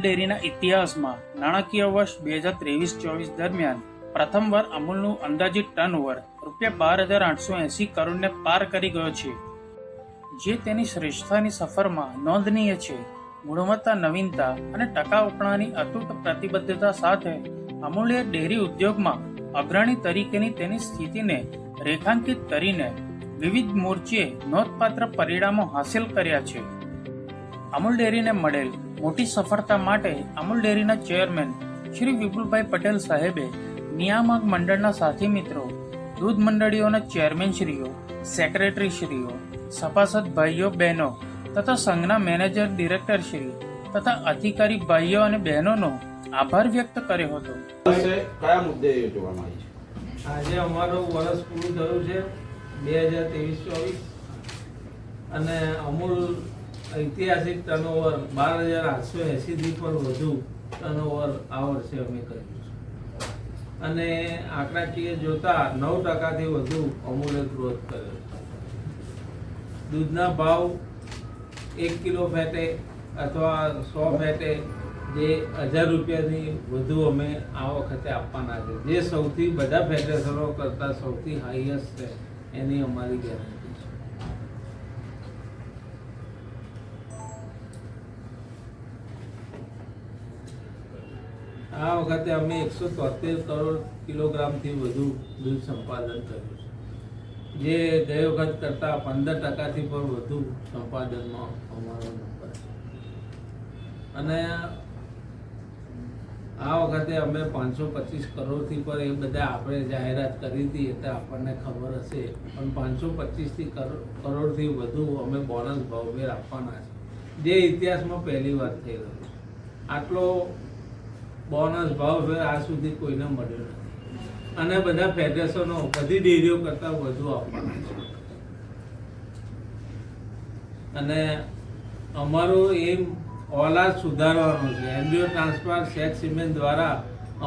ડેરીના ઇતિહાસમાં નાણાકીય વર્ષ 2023-24 દરમિયાન પ્રથમવાર અમૂલનું અંદાજિત ટર્નઓવર ₹12,880 કરોડને પાર કરી ગયો છે, જે તેની શ્રેષ્ઠતાની સફરમાં નોંધનીય છે. ગુણવત્તા, નવીનતા અને ટકાઉપણાની અતૂટ પ્રતિબદ્ધતા સાથે અમૂલે ડેરી ઉદ્યોગમાં અગ્રણી તરીકેની તેની સ્થિતિને રેખાંકિત કરીને વિવિધ મોરચે નોંધપાત્ર પરિણામો હાંસલ કર્યા છે. અમૂલ ડેરીને મળેલ મોટી સફળતા માટે અમૂલ ડેરીના ચેરમેન શ્રી વિપુલભાઈ પટેલ સાહેબે નિયામક મંડળના સાથી મિત્રો, દૂધ મંડળીઓના ચેરમેનશ્રીઓ, સેક્રેટરીશ્રીઓ, સભાસદ ભાઈઓ બહેનો તથા સંઘના મેનેજર ડિરેક્ટરશ્રી તથા અધિકારી ભાઈઓ અને બહેનોનો આભાર વ્યક્ત કર્યો હતો. કયા મુદ્દે જોવામાં આવી છે? આજે અમારું વર્ષ પૂરું થયું છે 2023-24 અને અમૂલ ઐતિહાસિક ટર્નઓવર 12,880 થી પણ વધુ ટર્નઓવર આ વર્ષે અમે કર્યું છે અને આંકડાકીય જોતા 9% વધુ અમૂલે ગ્રોથ કર્યો છે. દૂધના ભાવ 1 કિલો ફેટે અથવા 100 ફેટે જે ₹1,000ની વધુ અમે આ વખતે આપવાના છે, જે સૌથી બધા ફેડરેશનો કરતાં સૌથી હાઈએસ્ટ છે, એની અમારી ગેરંટી છે. આ વખતે અમે 173 કરોડ કિલોગ્રામથી વધુ દૂધ સંપાદન કર્યું છે, જે ગઈ વખત કરતાં 15%થી પણ વધુ સંપાદનમાં અમારો નંબર છે. અને આ વખતે અમે 525 કરોડથી પર એ બધા આપણે જાહેરાત કરી હતી એટલે આપણને ખબર હશે, પણ 525 કરોડથી વધુ અમે બોનસ ભાવભેર આપવાના છે, જે ઇતિહાસમાં પહેલી વાર થઈ રહ્યો છે. આટલો બોનસ ભાવભેર આજ સુધી કોઈને મળ્યો નથી અને બધા ફેડરેશનો બધી ડેરીઓ કરતાં વધુ આપવાના છે. અને અમારું એમ ઓલાદ સુધારવાનો છે. એમ્બ્રિયો ટ્રાન્સફર સેક્સ સિમેન્ટ દ્વારા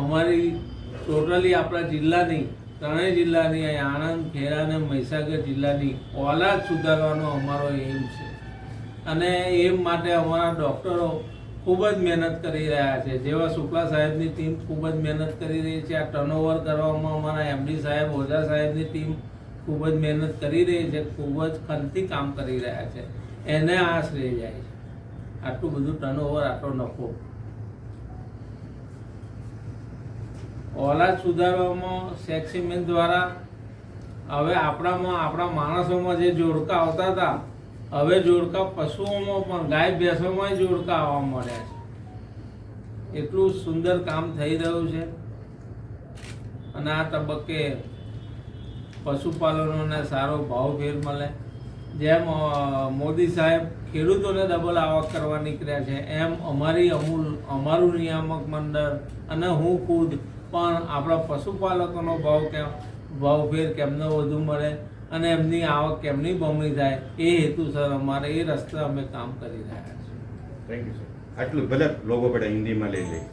અમારી ટોટલી આપણા જિલ્લાની, ત્રણેય જિલ્લાની, આણંદ, ખેડા અને મહીસાગર જિલ્લાની ઓલાદ સુધારવાનો અમારો એમ છે. અને એમ માટે અમારા ડૉક્ટરો ખૂબ જ મહેનત કરી રહ્યા છે. જેવા શુક્લા સાહેબની ટીમ ખૂબ જ મહેનત કરી રહી છે. આ ટર્નઓવર કરવામાં અમારા એમડી સાહેબ, ઓઝા સાહેબની ટીમ ખૂબ જ મહેનત કરી રહી છે, ખૂબ જ ખનથી કામ કરી રહ્યા છે. એને આ શ્રેય જાય છે, આટલું બધું ટર્નઓવર, આટલો નફો. ઓલાદ સુધારવામાં સેક્સ સિમેન્ટ દ્વારા હવે આપણા માણસોમાં જે જોડકા આવતા હતા, હવે જોડકા પશુઓમાં પણ, ગાય ભેંસોમાં જોડકા આવવા મળ્યા છે. એટલું સુંદર કામ થઈ રહ્યું છે. અને આ તબક્કે પશુપાલનોને સારો ભાવભેર મળે. જેમ મોદી સાહેબ ખેડૂતોને ડબલ આવક કરવા નીકળ્યા છે, એમ અમારું નિયામક મંડળ અને હું ખુદ પણ આપણા પશુપાલકોનો ભાવભેર કેમનો વધુ મળે અને એમની આવક કેમની બમણી થાય, એ હેતુસર અમારે એ રસ્તે અમે કામ કરી રહ્યા છીએ. Thank you sir. આટલું ભલે લોગો પડે હિન્દીમાં લઈ લઈએ.